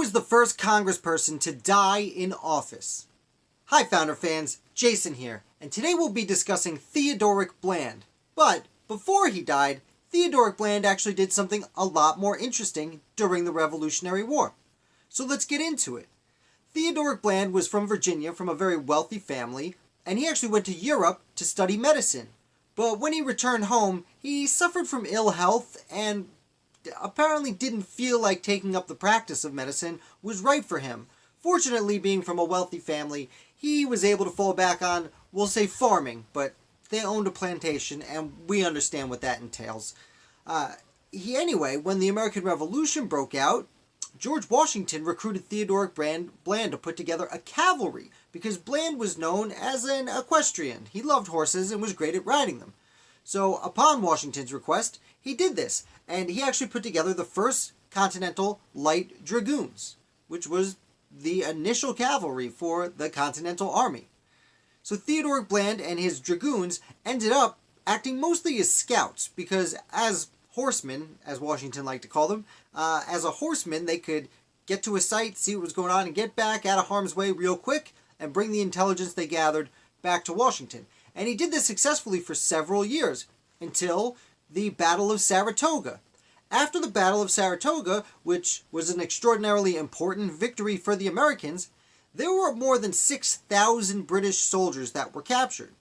was the first congressperson to die in office? Hi Founder fans, Jason here, and today we'll be discussing Theodorick Bland. But before he died, Theodorick Bland actually did something a lot more interesting during the Revolutionary War. So let's get into it. Theodorick Bland was from Virginia, from a very wealthy family, and he actually went to Europe to study medicine. But when he returned home, he suffered from ill health and apparently didn't feel like taking up the practice of medicine was right for him. Fortunately, being from a wealthy family, he was able to fall back on, we'll say, farming, but they owned a plantation, and we understand what that entails. Anyway, when the American Revolution broke out, George Washington recruited Theodorick Bland to put together a cavalry, because Bland was known as an equestrian. He loved horses and was great at riding them. So, upon Washington's request, he did this, and he actually put together the first Continental Light Dragoons, which was the initial cavalry for the Continental Army. So Theodorick Bland and his dragoons ended up acting mostly as scouts, because as horsemen, as Washington liked to call them, as a horseman they could get to a site, see what was going on, and get back out of harm's way real quick, and bring the intelligence they gathered back to Washington. And he did this successfully for several years, until the Battle of Saratoga. After the Battle of Saratoga, which was an extraordinarily important victory for the Americans, there were more than 6,000 British soldiers that were captured.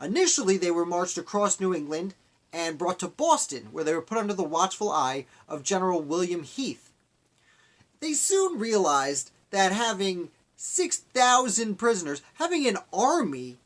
Initially, they were marched across New England and brought to Boston, where they were put under the watchful eye of General William Heath. They soon realized that having 6,000 prisoners, having an army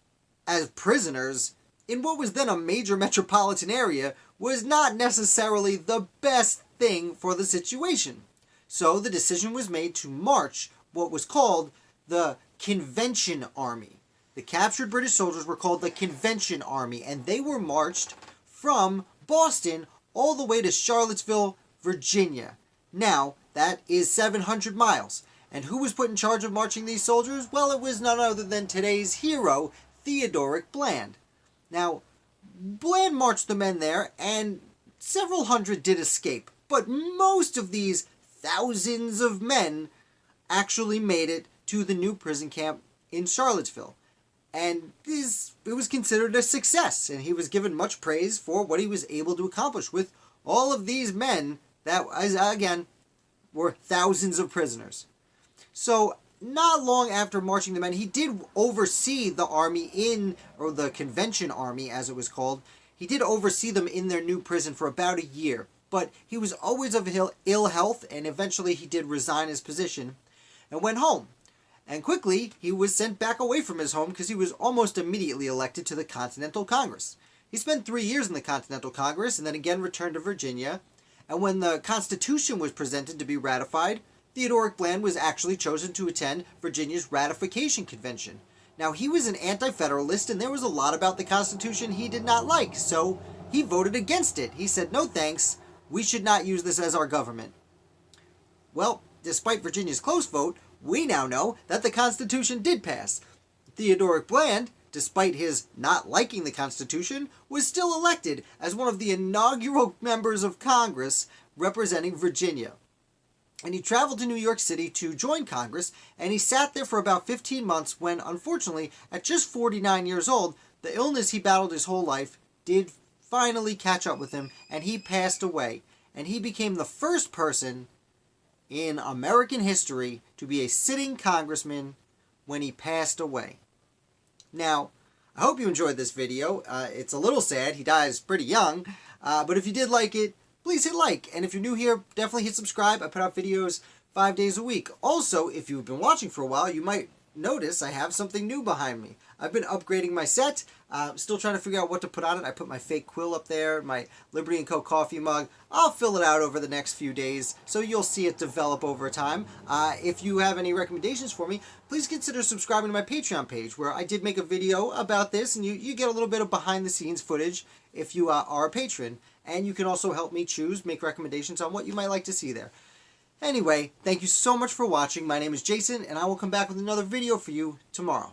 as prisoners in what was then a major metropolitan area, was not necessarily the best thing for the situation. So the decision was made to march what was called the Convention Army. The captured British soldiers were called the Convention Army, and they were marched from Boston all the way to Charlottesville, Virginia. Now, that is 700 miles. And who was put in charge of marching these soldiers? Well, it was none other than today's hero, Theodorick Bland. Now, Bland marched the men there, and several hundred did escape. But most of these thousands of men actually made it to the new prison camp in Charlottesville. And it was considered a success, and he was given much praise for what he was able to accomplish with all of these men that, again, were thousands of prisoners. So, not long after marching the men, he did oversee the army or the Convention Army as it was called. He did oversee them in their new prison for about a year, but he was always of ill health, and eventually he did resign his position and went home. And quickly, he was sent back away from his home because he was almost immediately elected to the Continental Congress. He spent 3 years in the Continental Congress and then again returned to Virginia. And when the Constitution was presented to be ratified, Theodorick Bland was actually chosen to attend Virginia's ratification convention. Now, he was an Anti-Federalist, and there was a lot about the Constitution he did not like, so he voted against it. He said, no thanks, we should not use this as our government. Well, despite Virginia's close vote, we now know that the Constitution did pass. Theodorick Bland, despite his not liking the Constitution, was still elected as one of the inaugural members of Congress representing Virginia. And he traveled to New York City to join Congress, and he sat there for about 15 months when, unfortunately, at just 49 years old, the illness he battled his whole life did finally catch up with him, and he passed away. And he became the first person in American history to be a sitting congressman when he passed away. Now, I hope you enjoyed this video. It's a little sad. He dies pretty young. But if you did like it, please hit like. And if you're new here, definitely hit subscribe. I put out videos 5 days a week. Also, if you've been watching for a while, you might notice I have something new behind me. I've been upgrading my set. Still trying to figure out what to put on it. I put my fake quill up there, my Liberty & Co. coffee mug. I'll fill it out over the next few days, so you'll see it develop over time. If you have any recommendations for me, please consider subscribing to my Patreon page, where I did make a video about this, and you get a little bit of behind-the-scenes footage if you are a patron. And you can also help me make recommendations on what you might like to see there. Anyway, thank you so much for watching. My name is Jason, and I will come back with another video for you tomorrow.